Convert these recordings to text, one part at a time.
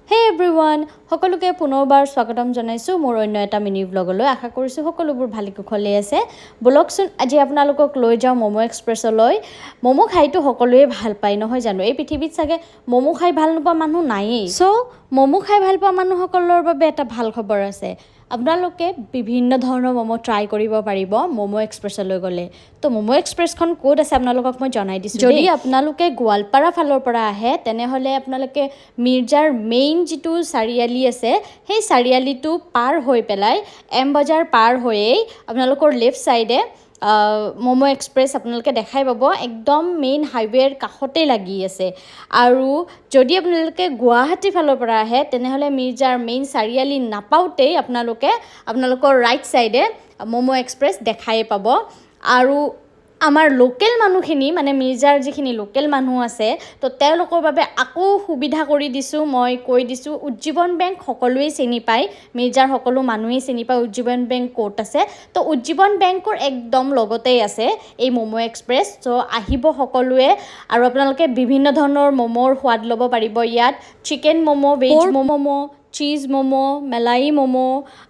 হে এভৰিৱান সকলোকে পুনৰবাৰ স্বাগতম জনাইছোঁ মোৰ অন্য এটা মিনি ব্লগলৈ আশা কৰিছোঁ সকলোবোৰ ভালে কুশলে আছে ব্লগচোন আজি আপোনালোকক লৈ যাওঁ মমো এক্সপ্ৰেছলৈ মমো খাইতো সকলোৱে ভাল পায় নহয় জানো এই পৃথিৱীত চাগে মমো খাই ভাল নোপোৱা মানুহ নায়েই সো মমো খাই ভাল পোৱা মানুহসকলৰ বাবে এটা ভাল খবৰ আছে আপোনালোকে বিভিন্ন ধৰণৰ মমো ট্ৰাই কৰিব পাৰিব মমো এক্সপ্ৰেছলৈ গ'লে তো মমো এক্সপ্ৰেছখন ক'ত আছে আপোনালোকক মই জনাই দিছোঁ যদি আপোনালোকে গোৱালপাৰা ফালৰ পৰা আহে তেনেহ'লে আপোনালোকে মিৰ্জাৰ মেইন যিটো চাৰিআলি আছে সেই চাৰিআলিটো পাৰ হৈ পেলাই এম বজাৰ পাৰ হৈয়েই আপোনালোকৰ লেফ্ট ছাইডে মমো এক্সপ্ৰেছ আপোনালোকে দেখাই পাব একদম মেইন হাইৱেৰ কাষতেই লাগি আছে আৰু যদি আপোনালোকে গুৱাহাটী ফালৰ পৰা আহে তেনেহ'লে মিৰ্জাৰ মেইন চাৰিআলি নাপাওঁতেই আপোনালোকৰ ৰাইট ছাইডে মমো এক্সপ্ৰেছ দেখাই পাব আৰু আমাৰ লোকেল মানুহখিনি মানে মিৰ্জাৰ যিখিনি লোকেল মানুহ আছে তো তেওঁলোকৰ বাবে আকৌ সুবিধা কৰি দিছোঁ মই কৈ দিছোঁ উজ্জীৱন বেংক সকলোৱেই চিনি পায় মিৰ্জাৰ সকলো মানুহেই চিনি পায় উজ্জীৱন বেংক ক'ত আছে তো উজ্জীৱন বেংকৰ একদম লগতেই আছে এই মমো এক্সপ্ৰেছ চ' আহিব সকলোৱে আৰু আপোনালোকে বিভিন্ন ধৰণৰ মমোৰ সোৱাদ ল'ব পাৰিব ইয়াত চিকেন মমো ভেজ মমো চিজ মমো মেলাই মমো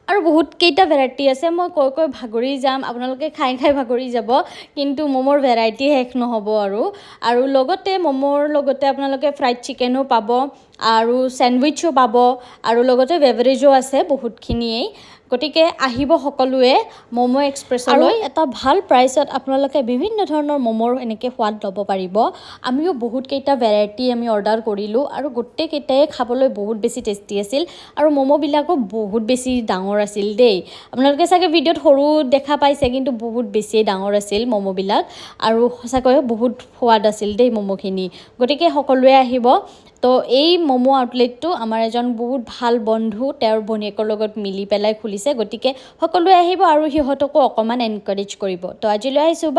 আৰু বহুত কেইটা ভেৰাইটি আছে মই কৈ ভাগৰি যাম আপোনালোকে খাই ভাগৰি যাব কিন্তু মমোৰ ভেৰাইটি শেষ নহ'ব আৰু লগতে মমোৰ লগতে আপোনালোকে ফ্ৰাইড চিকেনো পাব আৰু চেণ্ডউইচো পাব আৰু লগতে বেভাৰেজো আছে বহুতখিনিয়েই গতিকে আহিব সকলোৱে মমো এক্সপ্ৰেছলৈ এটা ভাল প্ৰাইচত আপোনালোকে বিভিন্ন ধৰণৰ মমোৰ এনেকৈ সোৱাদ ল'ব পাৰিব আমিও বহুত কেইটা ভেৰাইটি আমি অৰ্ডাৰ কৰিলোঁ আৰু গোটেইকেইটাই খাবলৈ বহুত বেছি টেষ্টি আছিল আৰু মমোবিলাকো বহুত বেছি ডাঙৰ আছিল দেই আপোনালোকে চাগে ভিডিঅ'ত সৰু দেখা পাইছে কিন্তু বহুত বেছিয়ে ডাঙৰ আছিল মমোবিলাক আৰু সঁচাকৈ বহুত সোৱাদ আছিল দেই মমোখিনি গতিকে সকলোৱে আহিব তো এই মমো আউটলেটটো আমাৰ এজন বহুত ভাল বন্ধু তেওঁৰ ভনীয়েকৰ লগত মিলি পেলাই খুলিছে গতিকে সকলোৱে আহিব আৰু সিহঁতকো অকণমান এনকাৰেজ কৰিব তো আজিলৈ আহিছোঁ